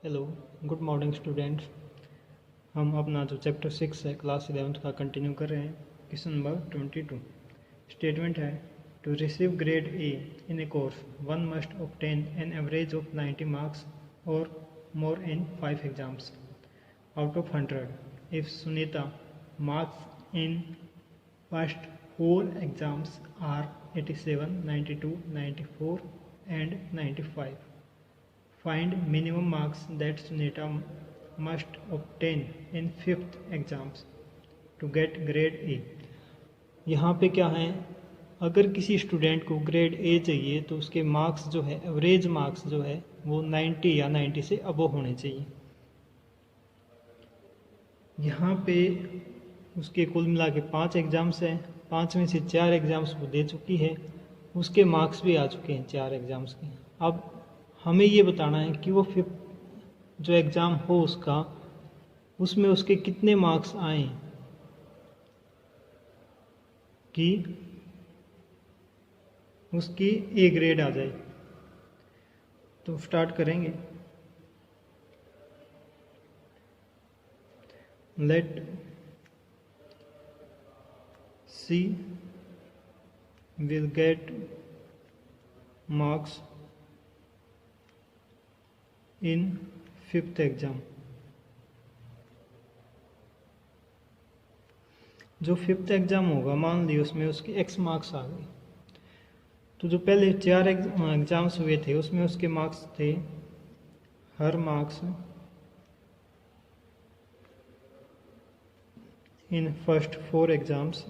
Hello, good morning students. हम अपना जो चैप्टर 6 है क्लास 11th का कंटिन्यू कर रहे हैं। क्वेश्चन नंबर 22 स्टेटमेंट है, to receive grade A in a course one must obtain an average of 90 marks or more in 5 exams out of 100 if Sunita marks in first 4 exams are 87, 92, 94 and 95. Find minimum marks that Sunita must obtain in 5th exams to get grade A. यहाँ पे क्या है, अगर किसी student को grade A चाहिए तो उसके मार्क्स जो है, एवरेज मार्क्स जो है वो 90 या 90 से अबव होने चाहिए। यहाँ पे उसके कुल मिला के 5 एग्ज़ाम्स हैं, 5 में से 4 एग्ज़ाम्स वो दे चुकी है, उसके मार्क्स भी आ चुके हैं 4 एग्ज़ाम्स के। अब हमें ये बताना है कि वो 5th जो एग्ज़ाम हो उसका, उसमें उसके कितने मार्क्स आए कि उसकी ए ग्रेड आ जाए। तो स्टार्ट करेंगे। Let see will get marks in 5th exam. जो 5th एग्जाम होगा, मान ली उसमें उसके x मार्क्स आ गए, तो जो पहले 4 एग्जाम्स हुए थे उसमें उसके मार्क्स थे, हर मार्क्स इन फर्स्ट 4 एग्जाम्स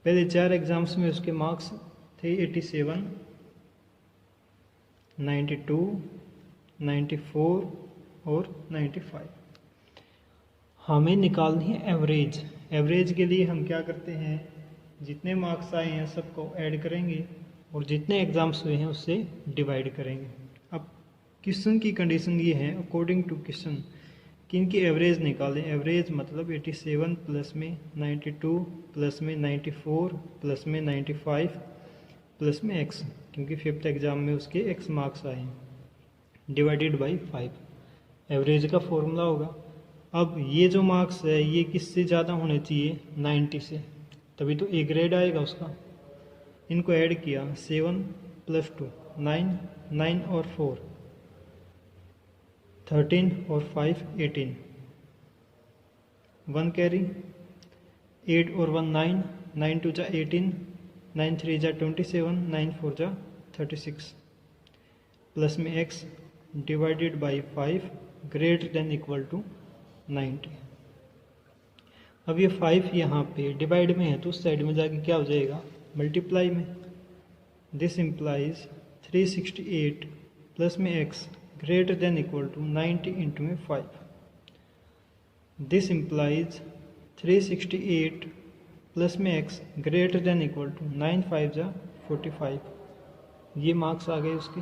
पहले 4 एग्जाम्स में उसके मार्क्स थे 87, 92, 94 और 95। हमें निकालनी है एवरेज। एवरेज के लिए हम क्या करते हैं, जितने मार्क्स आए हैं सबको ऐड करेंगे और जितने एग्जाम्स हुए हैं उससे डिवाइड करेंगे। अब क्वेश्चन की कंडीशन ये है, अकॉर्डिंग टू क्वेश्चन, कि इनकी एवरेज निकालें। एवरेज मतलब 87 प्लस में 92 प्लस में 94 प्लस में 95 प्लस में x, क्योंकि 5th एग्जाम में उसके x मार्क्स आए हैं, डिवाइडेड बाई 5 एवरेज का फॉर्मूला होगा। अब ये जो मार्क्स है ये किससे ज़्यादा होने चाहिए, 90 से, तभी तो ए ग्रेड आएगा उसका। इनको ऐड किया, 7 + 2 9, 9 और 4 13 और 5 18, 1 कैरी, 8 और 1 9, 9 2 जा 18, 9 3 जा 27, 9 4 जा 36 प्लस में x divided by 5 greater than equal to 90। अब ये 5 यहाँ पे डिवाइड में है तो उस साइड में जाके क्या हो जाएगा, मल्टीप्लाई में। दिस इम्प्लाइज 368 प्लस में x greater than equal to 90 into में 5. This implies 368 plus में x greater than equal to 9 5 जा 45। ये मार्क्स आ गए उसके।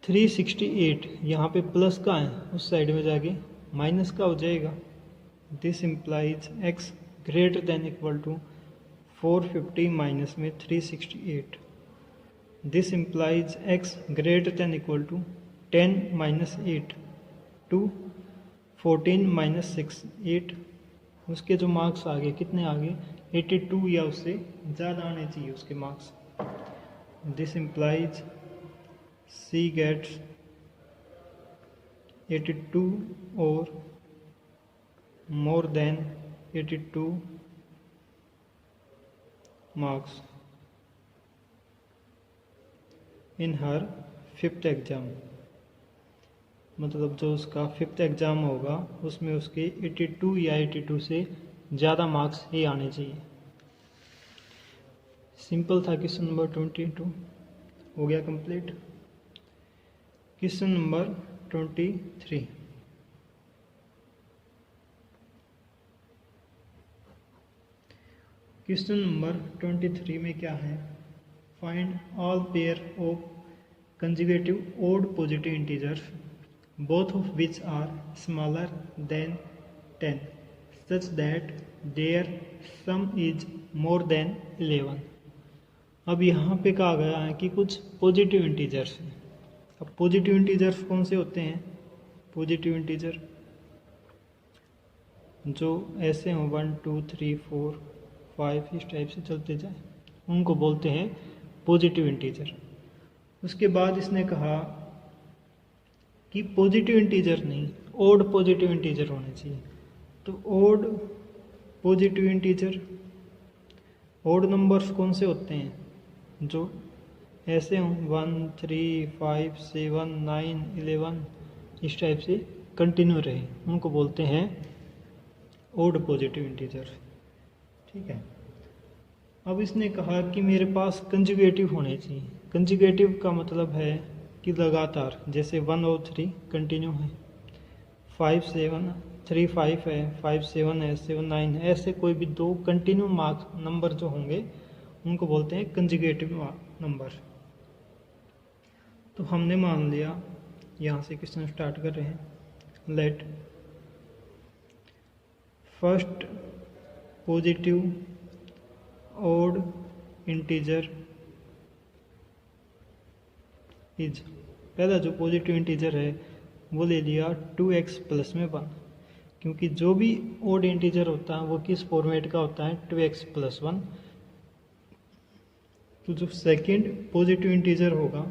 368 यहाँ पे प्लस का है, उस साइड में जाके माइनस का हो जाएगा। This implies x greater than equal to 450 minus में 368। This implies x greater than equal to 10 minus 8 to 14 minus 6 8। उसके जो मार्क्स आ गए, कितने आ गए, 82 या उससे ज़्यादा आने चाहिए उसके marks. This implies C gets 82 or more than 82 marks in her 5th exam. मतलब जो उसका 5th एग्ज़ाम होगा उसमें उसके 82 या 82 से ज़्यादा मार्क्स ही आने चाहिए। सिंपल था क्वेश्चन नंबर 22, हो गया complete. Question number 23, question number 23 में क्या है, find all pair of conjugative odd positive integers both of which are smaller than 10 such that their sum is more than 11। अब यहाँ पे कहा गया है कि कुछ पॉजिटिव इंटीजर्स हैं। अब पॉजिटिव इंटीजर्स कौन से होते हैं? पॉजिटिव इंटीजर जो ऐसे हों 1 2 3 4 5 इस टाइप से चलते जाए, उनको बोलते हैं पॉजिटिव इंटीजर। उसके बाद इसने कहा कि पॉजिटिव इंटीजर नहीं, ओड पॉजिटिव इंटीजर होने चाहिए। तो odd positive integer, odd numbers कौन से होते हैं? जो ऐसे हों 1 3 5 7 9 11 इस टाइप से कंटिन्यू रहे, उनको बोलते हैं ओड पॉजिटिव इंटीजर। ठीक है। अब इसने कहा कि मेरे पास कंजुगेटिव होने चाहिए। कंजुगेटिव का मतलब है कि लगातार, जैसे 1 और 3 कंटिन्यू है, 5 7 3 5 है, 5 7 है, 7 9 है, ऐसे कोई भी दो कंटिन्यू मार्क्स नंबर जो होंगे उनको बोलते हैं कंजुगेटिव नंबर। तो हमने मान लिया, यहाँ से क्वेश्चन स्टार्ट कर रहे हैं। Let first positive odd integer is, पहला जो पॉजिटिव इंटीजर है वो ले लिया 2x प्लस में 1, क्योंकि जो भी ओड इंटीजर होता है वो किस फॉर्मेट का होता है? 2x plus 1। तो जो सेकंड पॉजिटिव इंटीजर होगा,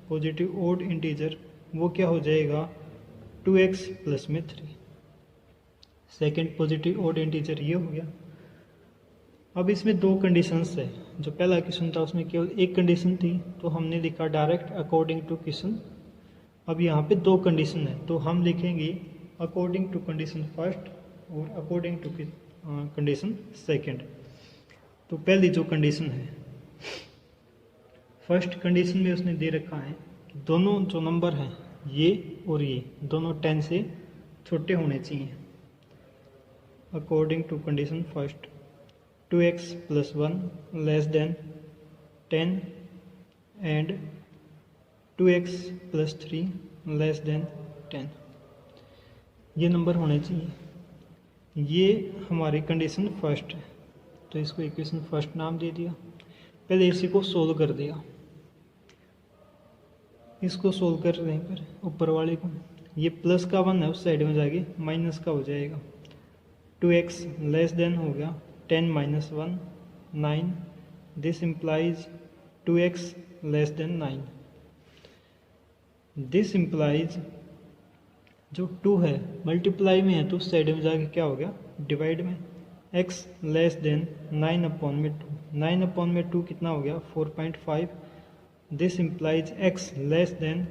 पॉजिटिव ओड इंटीजर, वो क्या हो जाएगा? 2x प्लस में 3। सेकंड पॉजिटिव ओड इंटीजर ये हो गया। अब इसमें दो कंडीशंस है। जो पहला क्वेश्चन था उसमें केवल एक कंडीशन थी, तो हमने लिखा डायरेक्ट अकॉर्डिंग टू क्वेश्चन। अब यहाँ पे दो कंडीशन है, तो हम लिखेंगे अकॉर्डिंग टू कंडीशन फर्स्ट और अकॉर्डिंग टू कंडीशन सेकंड। तो पहली जो कंडीशन है, फर्स्ट कंडीशन में उसने दे रखा है कि दोनों जो नंबर हैं ये और ये दोनों 10 से छोटे होने चाहिए। According to condition first, 2x plus 1 less than 10 and 2x plus 3 less than 10, ये नंबर होने चाहिए। ये हमारी कंडीशन फर्स्ट है, तो इसको इक्वेशन फर्स्ट नाम दे दिया। पहले इसी को सोल्व कर दिया। इसको सोल्व कर रहे पर ऊपर वाले को, ये प्लस का 1 है उस साइड में जाके माइनस का हो जाएगा। 2x लेस देन हो गया 10 minus 1 9, this implies 2x less than 9। This implies जो 2 है मल्टीप्लाई में है तो उस साइड में जाके क्या हो गया? डिवाइड में। x लेस देन 9 अपॉन में 2, 9 अपॉन में 2 कितना हो गया? 4.5। This implies x less then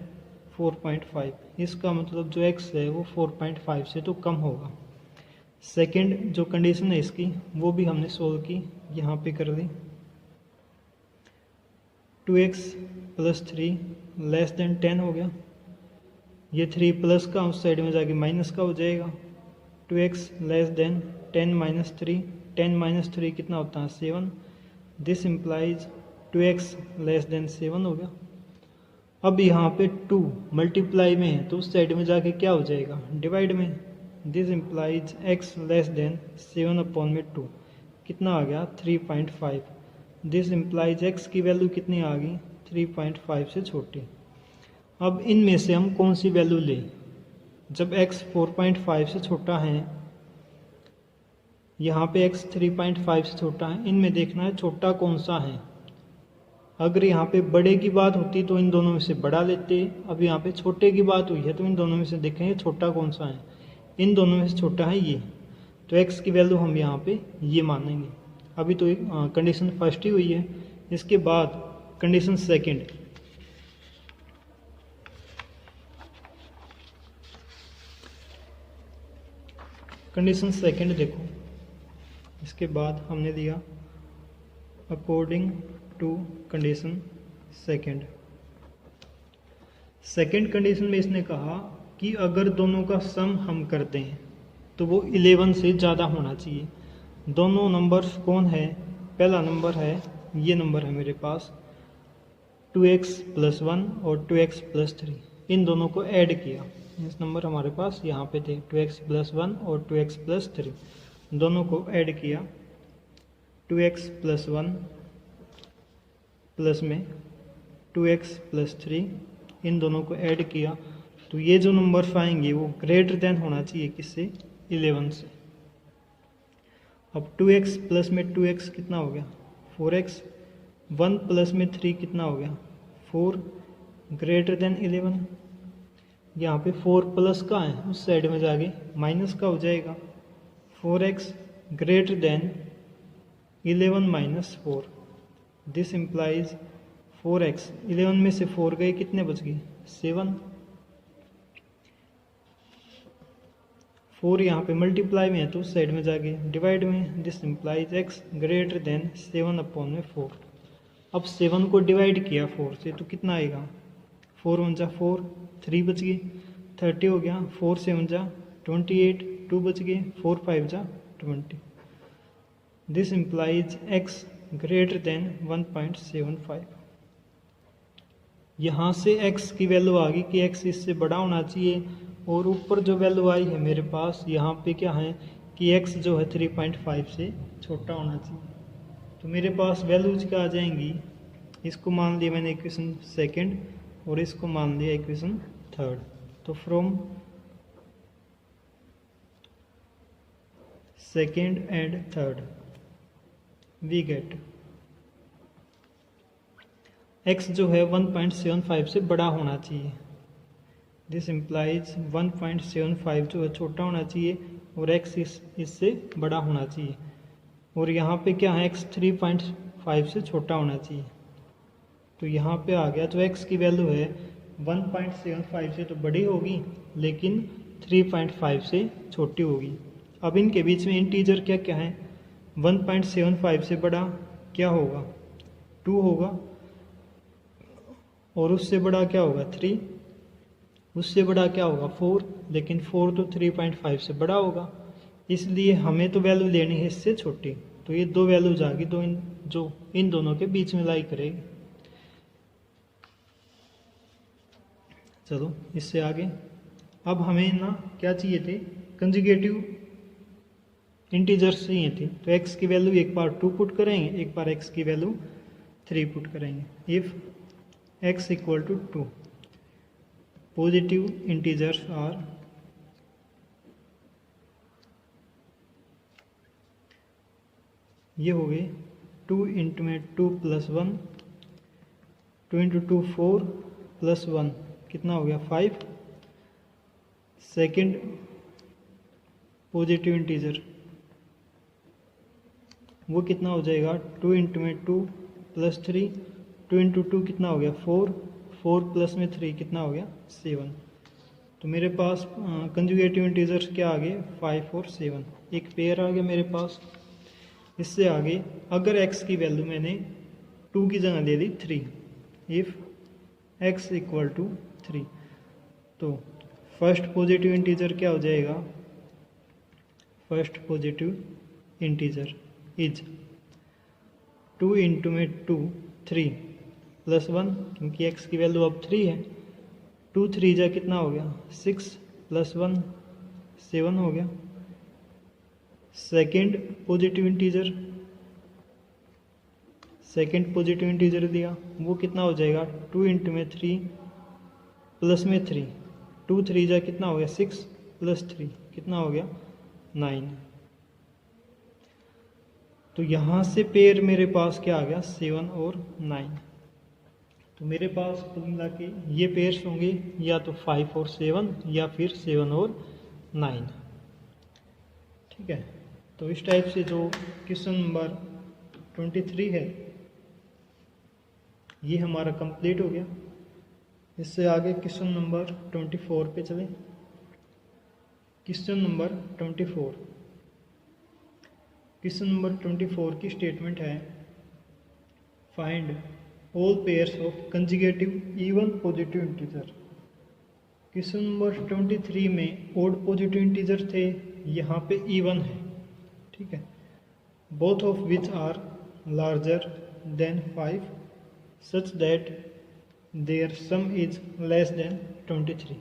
4.5। इसका मतलब जो x है वो 4.5 से तो कम होगा। सेकंड जो कंडीशन है इसकी वो भी हमने सोल्व की, यहाँ पे कर दी। 2x प्लस 3 लेस देन 10 हो गया। ये 3 प्लस का उस साइड में जाके माइनस का हो जाएगा। 2x less than 10 minus 3, 10 minus 3 कितना होता है? 7। This implies 2x less than 7 हो गया। अब यहाँ पे 2 मल्टीप्लाई में है तो उस साइड में जाके क्या हो जाएगा? डिवाइड में। This implies x less then 7 upon में 2 कितना आ गया? 3.5। दिस इम्प्लाइज x की वैल्यू कितनी आ गई? 3.5 से छोटी। अब इनमें से हम कौन सी वैल्यू लें? जब x 4.5 से छोटा है, यहाँ पे x 3.5 से छोटा है, इनमें देखना है छोटा कौन सा है। अगर यहाँ पे बड़े की बात होती तो इन दोनों में से बड़ा लेते। अब यहाँ पे छोटे की बात हुई है तो इन दोनों में से देखेंगे छोटा कौन सा है। इन दोनों में से छोटा है ये, तो x की वैल्यू हम यहाँ पे ये मानेंगे। अभी तो कंडीशन फर्स्ट ही हुई है। इसके बाद कंडीशन सेकंड, कंडीशन सेकंड देखो। इसके बाद हमने दिया according to condition second. Second condition में इसने कहा कि अगर दोनों का सम हम करते हैं तो वो 11 से ज़्यादा होना चाहिए। दोनों नंबर्स कौन है? पहला नंबर है, ये नंबर है मेरे पास 2x प्लस 1 और 2x प्लस 3, इन दोनों को ऐड किया। इस नंबर हमारे पास यहाँ पे थे 2x प्लस 1 और 2x प्लस 3, दोनों को ऐड किया 2x प्लस 1 प्लस में 2x प्लस 3, इन दोनों को ऐड किया तो ये जो नंबर्स आएंगे वो ग्रेटर देन होना चाहिए किससे, 11 से। अब 2x प्लस में 2x कितना हो गया 4x, 1 प्लस में 3 कितना हो गया 4, ग्रेटर देन 11। यहाँ पे 4 प्लस का है, उस साइड में जाके माइनस का हो जाएगा, 4x greater than 11 minus 4। This implies 4x, 11 में से 4 गए कितने बच गए 7। 4 यहाँ पे मल्टीप्लाई में है तो उस साइड में जाके डिवाइड में, this implies x greater then 7 upon में 4। अब 7 को डिवाइड किया 4 से तो कितना आएगा, 4 1 जा 4, 3 बच गए, 30 हो गया, 4 7 जा 28, 2 बच गए, 4 5 जा 20। This implies x greater then 1.75। यहाँ से x की वैल्यू आ गई कि x इससे बड़ा होना चाहिए, और ऊपर जो वैल्यू आई है मेरे पास यहाँ पे क्या है कि x जो है 3.5 से छोटा होना चाहिए। तो मेरे पास वैल्यूज क्या आ जाएंगी, इसको मान लिया मैंने इक्वेशन सेकंड और इसको मान लिया इक्वेशन थर्ड। तो from second and third we get x जो है 1.75 से बड़ा होना चाहिए। दिस इम्प्लाइज 1.75 जो है छोटा होना चाहिए और x इससे बड़ा होना चाहिए, और यहाँ पे क्या है x 3.5 से छोटा होना चाहिए। तो यहाँ पे आ गया, तो x की वैल्यू है 1.75 से तो बड़ी होगी लेकिन 3.5 से छोटी होगी। अब इनके बीच में इंटीजर क्या क्या है, 1.75 से बड़ा क्या होगा 2 होगा, और उससे बड़ा क्या होगा 3, उससे बड़ा क्या होगा 4, लेकिन 4 तो 3.5 से बड़ा होगा, इसलिए हमें तो वैल्यू लेनी है इससे छोटी। तो ये दो वैल्यूज आ गई, जो इन दोनों के बीच में लाई करेगी। चलो इससे आगे, अब हमें ना क्या चाहिए थे, कंजुगेटिव इंटीजर्स चाहिए थे। तो x की वैल्यू एक बार 2 पुट करेंगे, एक बार x की वैल्यू 3 पुट करेंगे। If x equal to 2, positive integers are ये हो गए 2 इंटू में 2 प्लस 1, 2 इंटू 2 4 प्लस 1 कितना हो गया 5। सेकंड पॉजिटिव इंटीजर वो कितना हो जाएगा 2 इंटू में 2 प्लस 3, 2 इंटू 2 कितना हो गया 4, 4 प्लस में 3 कितना हो गया 7। तो मेरे पास कंजुगेटिव इंटीजर्स क्या आ गए 5 और 7, एक पेयर आ गया मेरे पास। इससे आगे अगर x की वैल्यू मैंने 2 की जगह ले ली 3, इफ x इक्वल टू 3, तो फर्स्ट पॉजिटिव इंटीजर क्या हो जाएगा, first positive integer is 2 into में 2 3 प्लस 1, क्योंकि x की वैल्यू अब 3 है, 2 3 जा कितना हो गया 6 प्लस 1 7 हो गया। सेकंड पॉजिटिव इंटीजर दिया, वो कितना हो जाएगा 2 इंटू में 3 प्लस में 3, 2 3 जा कितना हो गया 6 प्लस 3 कितना हो गया 9। तो यहाँ से पेयर मेरे पास क्या आ गया 7 और 9। तो मेरे पास कुल मिला के ये पेयर्स होंगे या तो 5 और 7 या फिर 7 और 9। ठीक है, तो इस टाइप से जो क्वेश्चन नंबर 23 है ये हमारा कंप्लीट हो गया। इससे आगे क्वेश्चन नंबर 24 पे चलें। क्वेश्चन नंबर 24, क्वेश्चन नंबर 24 की स्टेटमेंट है find all pairs of conjugative even positive integer. Question number 23 में ओड पॉजिटिव इंटीजर थे, यहाँ पे इवन है। ठीक है, both of which are larger than 5 such that their sum is less than 23।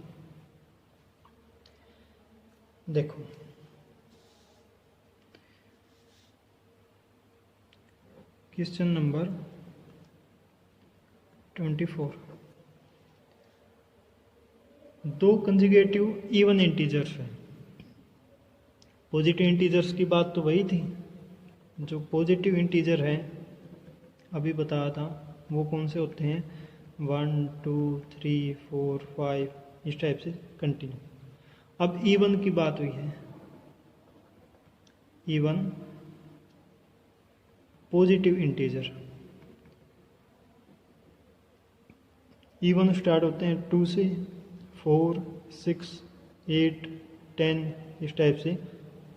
देखो क्वेश्चन नंबर 24। दो कंजुगेटिव इवन इंटीजर्स हैं। पॉजिटिव इंटीजर्स की बात तो वही थी, जो पॉजिटिव इंटीजर है अभी बताया था वो कौन से होते हैं, 1 2 3 4 5 इस टाइप से कंटिन्यू। अब इवन की बात हुई है, even positive integer even start होते हैं 2 से, 4 6 8 10 इस टाइप से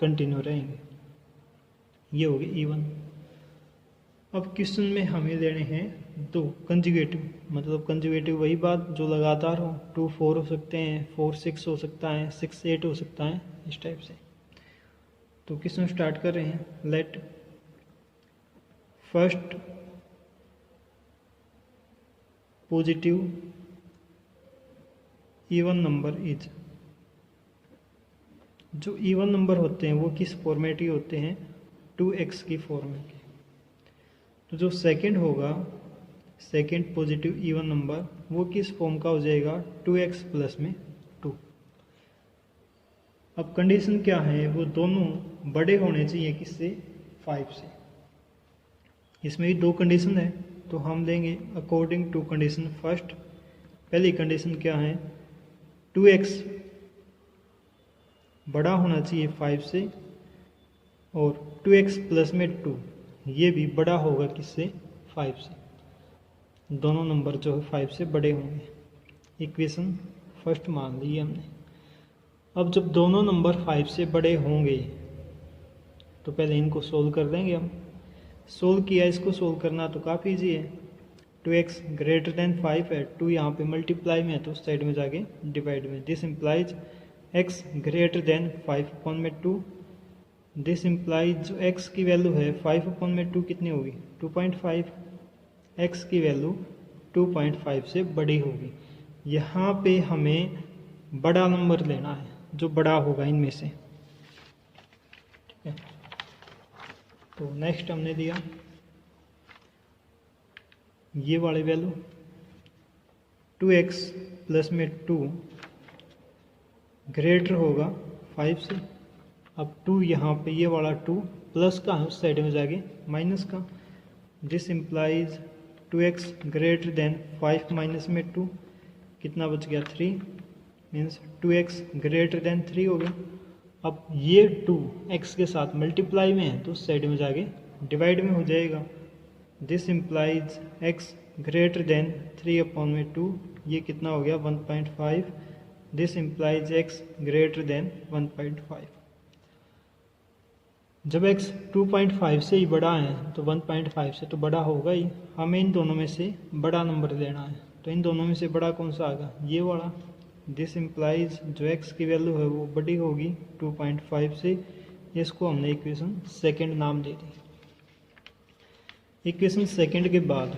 कंटिन्यू रहेंगे, ये हो गए इवन। अब क्वेश्चन में हमें लेने हैं दो कंजुगेटिव, मतलब कंजुगेटिव वही बात जो लगातार हो, 2 4 हो सकते हैं, 4 6 हो सकता है, 6 8 हो सकता है, इस टाइप से। तो क्वेश्चन स्टार्ट कर रहे हैं। Let first positive even number is, जो इवन नंबर होते हैं वो किस फॉर्मेट के होते हैं, 2x की फॉर्मेट के। तो जो सेकंड होगा, सेकंड पॉजिटिव इवन नंबर, वो किस फॉर्म का हो जाएगा, 2x प्लस में 2। अब कंडीशन क्या है, वो दोनों बड़े होने चाहिए किससे, 5 से। इसमें भी दो कंडीशन है, तो हम लेंगे अकॉर्डिंग टू कंडीशन फर्स्ट। पहली कंडीशन क्या है, 2x बड़ा होना चाहिए 5 से, और 2x प्लस में 2 ये भी बड़ा होगा किससे, 5 से। दोनों नंबर जो है 5 से बड़े होंगे। इक्वेशन फर्स्ट मान ली हमने। अब जब दोनों नंबर 5 से बड़े होंगे तो पहले इनको सोल्व कर देंगे हम। सोल्व किया, इसको सोल्व करना तो काफ़ी ईजी है। 2x ग्रेटर देन 5 है, 2 यहाँ पे मल्टीप्लाई में है तो साइड में जाके डिवाइड में। This implies x greater then 5/2। This implies जो x की वैल्यू है 5/2 कितनी होगी, 2.5। x की वैल्यू 2.5 से बड़ी होगी। यहाँ पे हमें बड़ा नंबर लेना है, जो बड़ा होगा इनमें से, ठीक है। तो नेक्स्ट हमने दिया ये वाली वैल्यू, 2x प्लस में 2 ग्रेटर होगा 5 से। अब 2 यहाँ पे ये वाला 2 प्लस का है, उस साइड में जाके माइनस का। This implies 2x greater then 5 minus में 2 कितना बच गया, 3, मीन्स 2x ग्रेटर देन 3 हो गया। अब ये 2 x के साथ मल्टीप्लाई में है तो उस साइड में जाके डिवाइड में हो जाएगा। This implies x greater then 3/2 ये कितना हो गया, 1.5। This implies x greater then 1.5। जब x 2.5 से ही बड़ा है तो 1.5 से तो बड़ा होगा ही। हमें इन दोनों में से बड़ा नंबर लेना है, तो इन दोनों में से बड़ा कौन सा आएगा, ये वाला। दिस इम्प्लाइज जो x की वैल्यू है वो बड़ी होगी 2.5 से। इसको हमने इक्वेशन सेकंड नाम दे दी। इक्वेशन सेकंड के बाद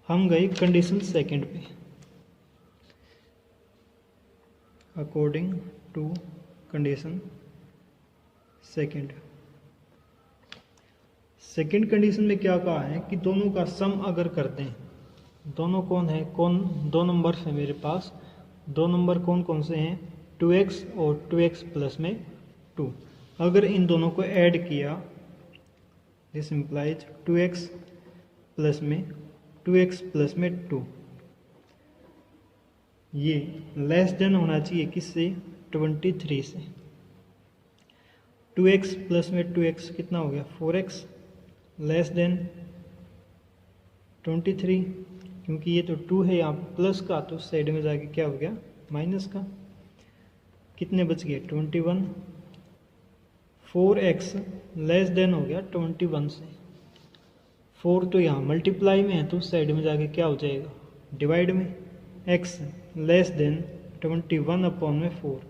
हम गए कंडीशन सेकंड पे। According to condition second, second condition में क्या कहा है कि दोनों का सम अगर करते हैं, दोनों कौन है, दो नंबर है मेरे पास। दो नंबर कौन कौन से हैं, 2x और 2x प्लस में 2। अगर इन दोनों को ऐड किया, दिस इम्प्लाइज 2x प्लस में 2x प्लस में 2, ये लेस देन होना चाहिए किससे, 23 से। 2x प्लस में 2x कितना हो गया, 4x, लेस देन 23, क्योंकि ये तो 2 है यहाँ प्लस का, तो साइड में जाके क्या हो गया, माइनस का। कितने बच गए, 21। 4x लेस देन हो गया 21 से। 4 तो यहाँ मल्टीप्लाई में है तो उस साइड में जाके क्या हो जाएगा, डिवाइड में। x less then 21/4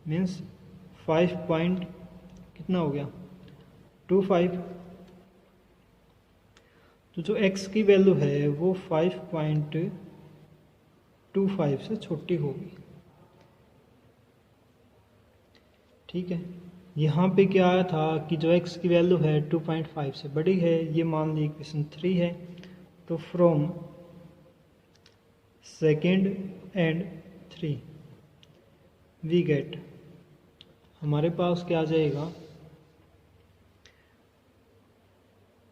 means 5 point कितना हो गया, 25। तो जो x की वैल्यू है वो 5.25 से छोटी होगी, ठीक है। यहाँ पे क्या आया था कि जो x की वैल्यू है 2.5 से बड़ी है, ये मान ली इक्वेशन 3 है। तो from second and 3 we get, हमारे पास क्या आ जाएगा,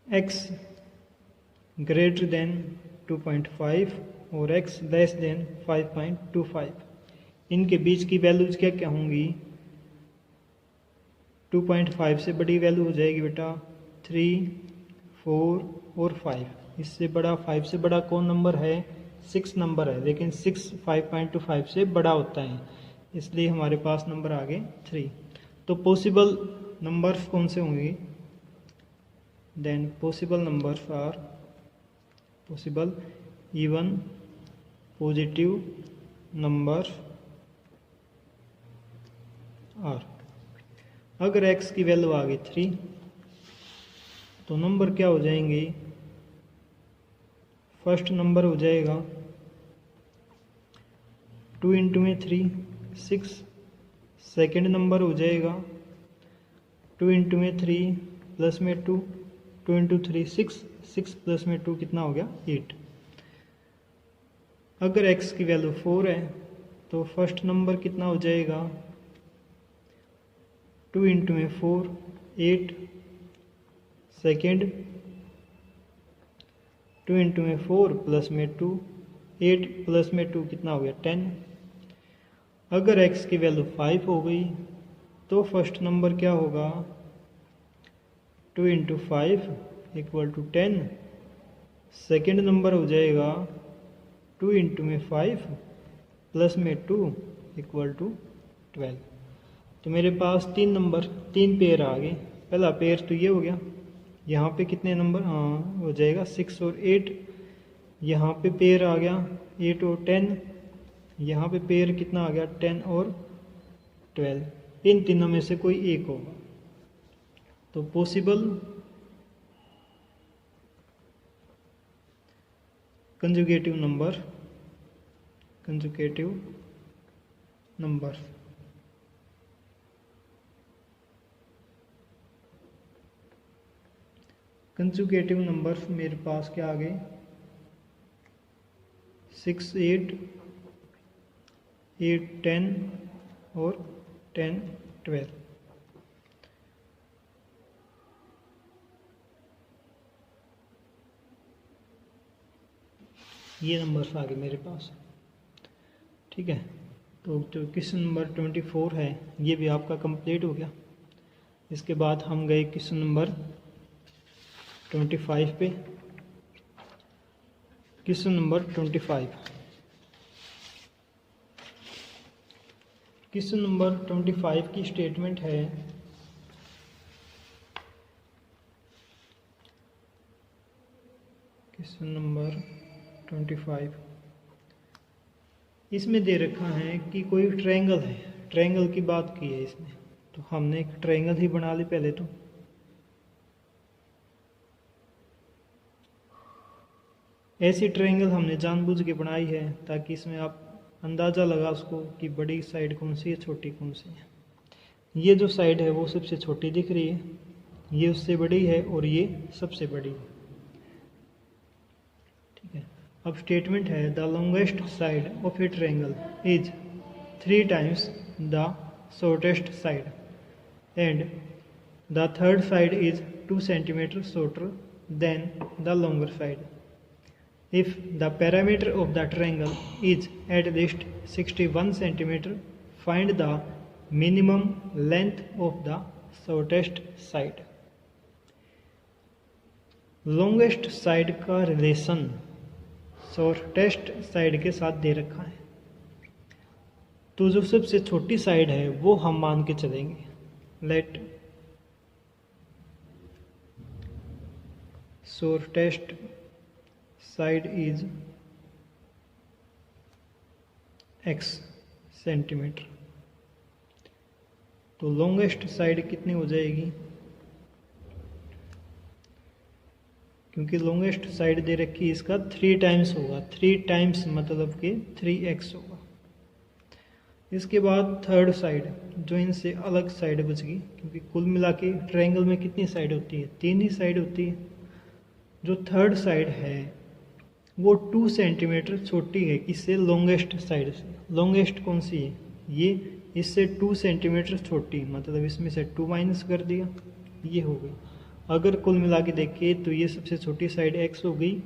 x ग्रेटर देन 2.5 और x लेस देन 5.25। इनके बीच की वैल्यूज क्या क्या होंगी, 2.5 से बड़ी वैल्यू हो जाएगी बेटा 3, 4 और 5। इससे बड़ा 5 से बड़ा कौन नंबर है, 6 नंबर है, लेकिन 6 5.25 से बड़ा होता है, इसलिए हमारे पास नंबर आ गए 3। तो पॉसिबल नंबर्स कौन से होंगे, then possible numbers are possible even positive number are. अगर x की वैल्यू आ गई 3 तो नंबर क्या हो जाएंगे, फर्स्ट नंबर हो जाएगा 2 इंटू में 3 6, सेकेंड नंबर हो जाएगा 2 इंटू में 3 प्लस में 2, 2 इंटू 3 6, 6 प्लस में 2 कितना हो गया 8। अगर x की वैल्यू 4 है तो फर्स्ट नंबर कितना हो जाएगा, 2 इंटू में 4 8, सेकेंड 2 इंटू में 4 प्लस में 2, 8 प्लस में 2 कितना हो गया 10। अगर x की वैल्यू 5 हो गई तो फर्स्ट नंबर क्या होगा, 2 into 5 equal to 10, second number हो जाएगा 2 इंटू में 5 प्लस में 2 इक्वल टू 12। तो मेरे पास 3 पेयर आ गए। पहला पेयर तो ये हो गया, यहाँ पे कितने नंबर हो जाएगा 6 और 8, यहाँ पे पेयर आ गया 8 और 10, यहाँ पे पेयर कितना आ गया 10 और 12। इन तीनों में से कोई एक होगा। तो possible conjugative number conjugative numbers मेरे पास क्या आ गए, 6 8, 8 10 और 10 12। ये नंबर्स आ गए मेरे पास, ठीक है। तो जो क्वेश्चन नंबर 24 है ये भी आपका कंप्लीट हो गया। इसके बाद हम गए क्वेश्चन नंबर 25 पे। क्वेश्चन नंबर 25, क्वेश्चन नंबर 25 की स्टेटमेंट है, क्वेश्चन नंबर 25 इसमें दे रखा है कि कोई ट्रायंगल है, ट्रायंगल की बात की है इसमें। तो हमने एक ट्रायंगल ही बना ली पहले। तो ऐसी ट्रायंगल हमने जानबूझ के बनाई है ताकि इसमें आप अंदाज़ा लगा उसको कि बड़ी साइड कौन सी है छोटी कौन सी है। ये जो साइड है वो सबसे छोटी दिख रही है, ये उससे बड़ी है और ये सबसे बड़ी है, ठीक है। अब स्टेटमेंट है the longest side of A triangle is 3 times the shortest side and the third side is 2 centimeters shorter than the longer side. If the perimeter of the triangle is at least 61 centimeter, find the minimum length of the shortest side. Longest side का relation shortest side के साथ दे रखा है। तो जो सबसे छोटी side है वो हम मान के चलेंगे। Let shortest side is x centimetre. तो लॉन्गेस्ट साइड कितनी हो जाएगी, क्योंकि लॉन्गेस्ट साइड दे रखी इसका 3 times होगा, 3 times मतलब कि 3x होगा। इसके बाद थर्ड साइड जो इनसे अलग साइड बच गई, क्योंकि कुल मिला के ट्रायंगल में कितनी साइड होती है, 3 ही साइड होती है। जो थर्ड साइड है वो 2 सेंटीमीटर छोटी है किससे, लॉन्गेस्ट साइड से। लॉन्गेस्ट कौन सी है, ये इससे 2 सेंटीमीटर छोटी, मतलब इसमें से 2 माइनस कर दिया, ये हो गई। अगर कुल मिला के देखें तो ये सबसे छोटी साइड x हो गई,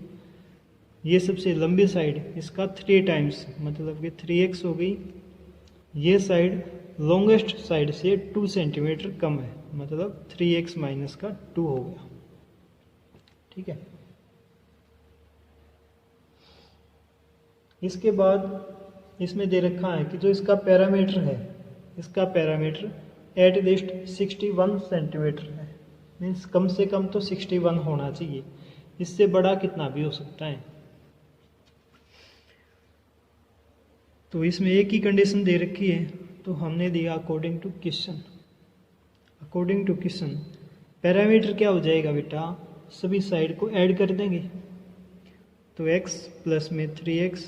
ये सबसे लंबी साइड इसका 3 टाइम्स मतलब कि 3x हो गई। ये साइड लॉन्गेस्ट साइड से 2 सेंटीमीटर कम है, मतलब 3x माइनस का 2 हो गया। ठीक है। इसके बाद इसमें दे रखा है कि जो इसका पैरामीटर है, इसका पैरामीटर एट लीस्ट 61 सेंटीमीटर है। मीन्स कम से कम तो 61 होना चाहिए, इससे बड़ा कितना भी हो सकता है। तो इसमें एक ही कंडीशन दे रखी है, तो हमने दिया according to question. According to question parameter क्या हो जाएगा बेटा, सभी साइड को ऐड कर देंगे। तो x प्लस में 3x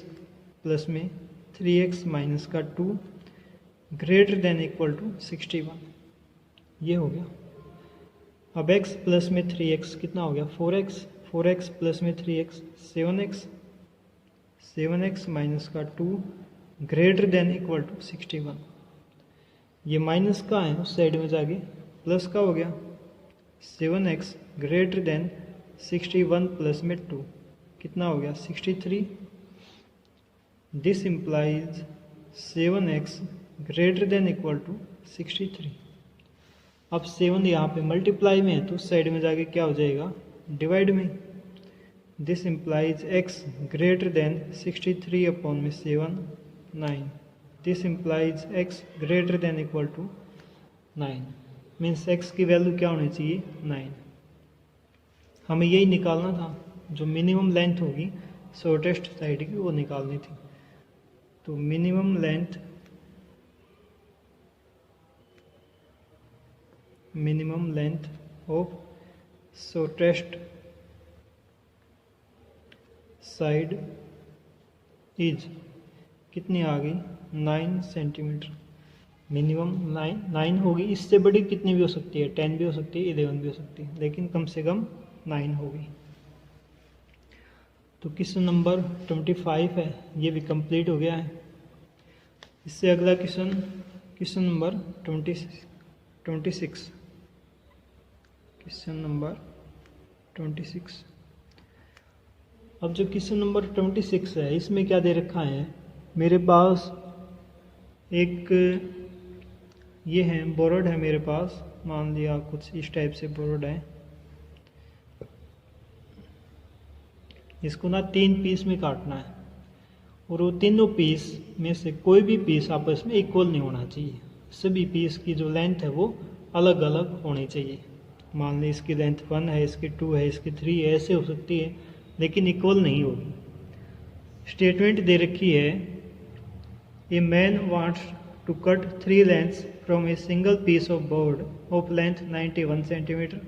प्लस में 3x माइनस का 2 ग्रेटर देन इक्वल टू 61, ये हो गया। अब x प्लस में 3x कितना हो गया, 4x, 4x प्लस में 3x 7x, 7x माइनस का 2 ग्रेटर देन इक्वल टू 61। ये माइनस का है, उस साइड में जाके प्लस का हो गया, 7x ग्रेटर देन 61 प्लस में 2 कितना हो गया, 63। This implies 7x greater than equal to 63। अब 7 यहाँ पे मल्टीप्लाई में है तो उस साइड में जाके क्या हो जाएगा, डिवाइड में। This implies x greater than 63 upon में 7 9। This implies x greater than equal to 9। Means x की वैल्यू क्या होनी चाहिए, 9। हमें यही निकालना था, जो मिनिमम लेंथ होगी शॉर्टेस्ट साइड की वो निकालनी थी। तो minimum length of shortest side is कितनी आ गई, 9 सेंटीमीटर। मिनिमम 9 होगी, इससे बड़ी कितनी भी हो सकती है, 10 भी हो सकती है, 11 भी हो सकती है, लेकिन कम से कम 9 होगी। तो क्वेश्चन नंबर 25 है, ये भी कंप्लीट हो गया है। इससे अगला क्वेश्चन नंबर 26। Question number 26। अब जो क्वेश्चन नंबर 26 है, इसमें क्या दे रखा है, मेरे पास एक ये है बोर्ड है मेरे पास, मान लिया कुछ इस टाइप से बोर्ड है। इसको ना 3 पीस में काटना है, और वो तीनों पीस में से कोई भी पीस आपस में इक्वल नहीं होना चाहिए। सभी पीस की जो लेंथ है वो अलग अलग होनी चाहिए। मान ली इसकी लेंथ 1 है, इसकी 2 है, इसकी 3 है, ऐसे हो सकती है, लेकिन इक्वल नहीं होगी। स्टेटमेंट दे रखी है, a man wants to cut 3 lengths from a single piece of board of length 91 centimetre.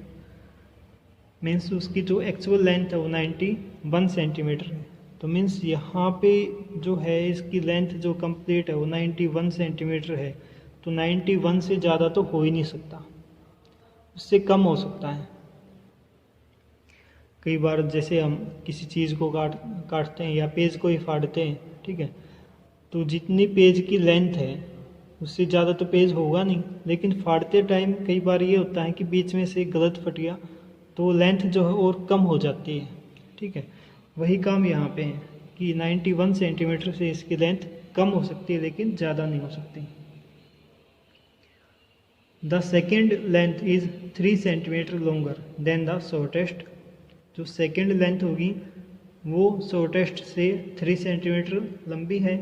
Means उसकी जो एक्चुअल लेंथ है वो 91 सेंटीमीटर है। तो मीन्स यहाँ पे जो है इसकी लेंथ जो कंप्लीट है वो 91 सेंटीमीटर है। तो 91 से ज़्यादा तो हो ही नहीं सकता, उससे कम हो सकता है। कई बार जैसे हम किसी चीज़ को काटते हैं या पेज को ही फाड़ते हैं, ठीक है, तो जितनी पेज की लेंथ है उससे ज़्यादा तो पेज होगा नहीं, लेकिन फाड़ते टाइम कई बार ये होता है कि बीच में से गलत फट गया तो लेंथ जो है और कम हो जाती है। ठीक है, वही काम यहाँ पे है कि 91 सेंटीमीटर से इसकी लेंथ कम हो सकती है, लेकिन ज़्यादा नहीं हो सकती। The second length is 3 centimetre longer than the shortest. जो सेकेंड लेंथ होगी वो शॉर्टेस्ट से 3 सेंटीमीटर लंबी है।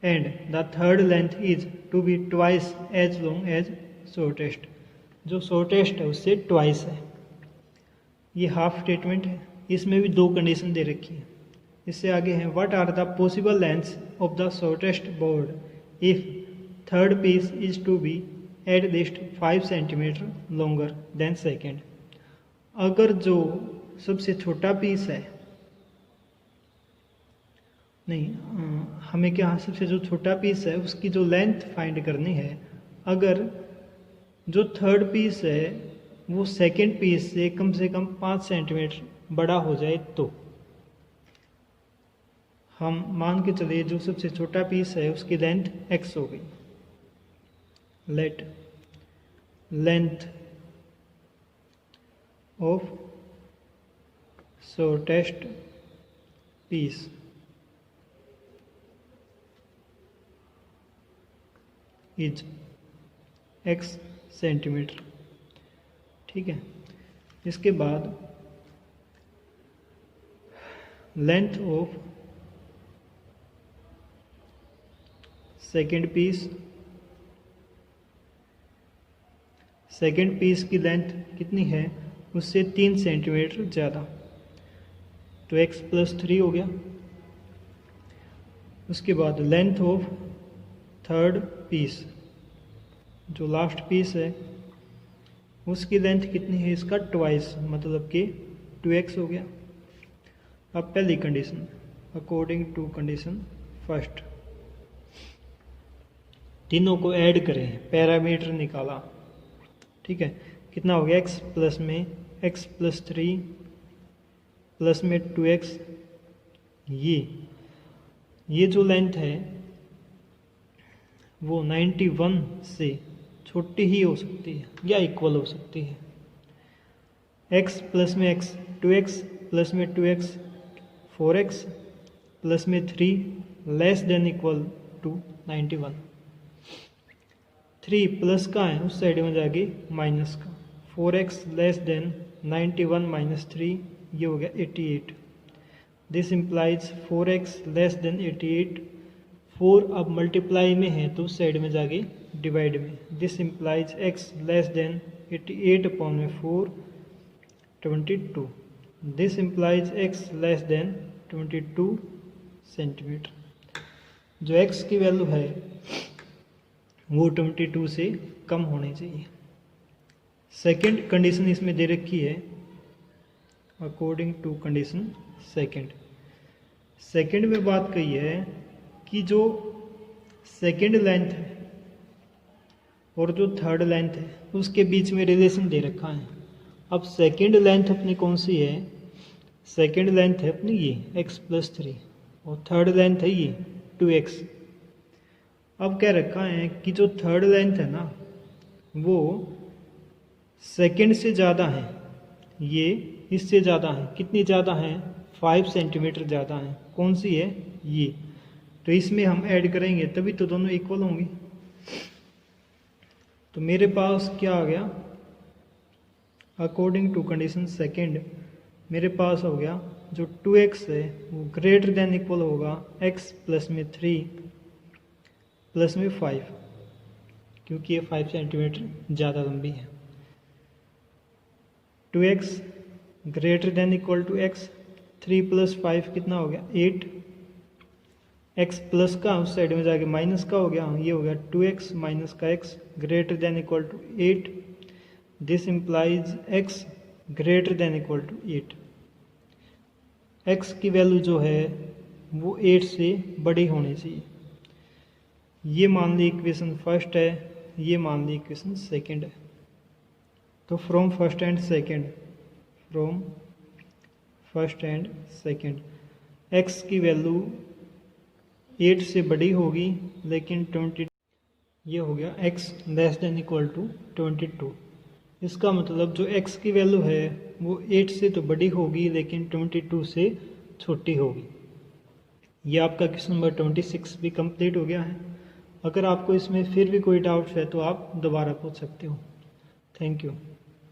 And the third length is to be twice as long as shortest. जो शॉर्टेस्ट है उससे ट्वाइस है। ये हाफ स्टेटमेंट है, इसमें भी 2 कंडीशन दे रखी है। इससे आगे है, what are the possible lengths of the shortest board if third piece is to be at least 5 centimetre longer than second. अगर जो सबसे छोटा पीस है, नहीं हमें क्या सबसे जो छोटा पीस है उसकी जो लेंथ फाइंड करनी है। अगर जो थर्ड पीस है वो सेकंड पीस से कम 5 सेंटीमीटर बड़ा हो जाए तो हम मान के चलिए जो सबसे छोटा पीस है उसकी लेंथ x हो गई। Let length of shortest piece is x centimetre. ठीक है, इसके बाद लेंथ ऑफ सेकंड पीस की लेंथ कितनी है उससे 3 सेंटीमीटर ज़्यादा, तो x + 3 हो गया। उसके बाद लेंथ ऑफ थर्ड पीस, जो लास्ट पीस है उसकी लेंथ कितनी है, इसका ट्वाइस, मतलब कि 2x हो गया। अब पहली condition, according to condition first, तीनों को ऐड करें, पैरामीटर निकाला। ठीक है, कितना हो गया, x + 3 प्लस में 2x, ये जो लेंथ है वो 91 से छोटी ही हो सकती है या इक्वल हो सकती है। x प्लस में x 2x प्लस में 2x 4x प्लस में 3 less than equal to 91। 3 plus का है उस साइड में जाके माइनस का, 4x लेस देन 91 माइनस 3, ये हो गया 88। This implies 4x less than 88। 4 अब मल्टीप्लाई में है तो उस साइड में जाके डिवाइड में, this implies x less then 88 upon में 4 22। This implies x less then 22 centimetre. जो x की वैल्यू है वो 22 से कम होनी चाहिए। सेकंड कंडीशन इसमें दे रखी है, अकॉर्डिंग टू कंडीशन सेकंड में बात कही है कि जो सेकंड लेंथ है और जो थर्ड लेंथ है उसके बीच में रिलेशन दे रखा है। अब सेकंड लेंथ अपनी कौन सी है, सेकंड लेंथ है अपनी ये x + 3 और थर्ड लेंथ है ये 2x। अब कह रखा है कि जो थर्ड लेंथ है ना वो सेकंड से ज़्यादा है, ये इससे ज़्यादा है। कितनी ज़्यादा है, 5 सेंटीमीटर ज़्यादा है। कौन सी है, ये। तो इसमें हम ऐड करेंगे तभी तो दोनों इक्वल होंगी। तो मेरे पास क्या आ गया, अकॉर्डिंग टू कंडीशन सेकंड मेरे पास हो गया जो 2x है वो ग्रेटर देन इक्वल होगा x प्लस में 3 प्लस में 5, क्योंकि ये 5 सेंटीमीटर ज़्यादा लंबी है। 2x greater than equal to x, 3 + 5 कितना हो गया 8, x प्लस का उस साइड में जाके माइनस का हो गया, ये हो गया 2x माइनस का x greater than equal to 8। This implies x greater than equal to 8। x की वैल्यू जो है वो 8 से बड़ी होनी चाहिए। ये मान ली इक्वेशन फर्स्ट है, ये मान ली इक्वेशन सेकंड है। तो from first and second x की वैल्यू 8 से बड़ी होगी लेकिन 20, ये हो गया x less than equal to 22। इसका मतलब जो x की वैल्यू है वो 8 से तो बड़ी होगी लेकिन 22 से छोटी होगी। ये आपका क्वेश्चन नंबर 26 भी कंप्लीट हो गया है। अगर आपको इसमें फिर भी कोई डाउट्स है तो आप दोबारा पूछ सकते हो। Thank you.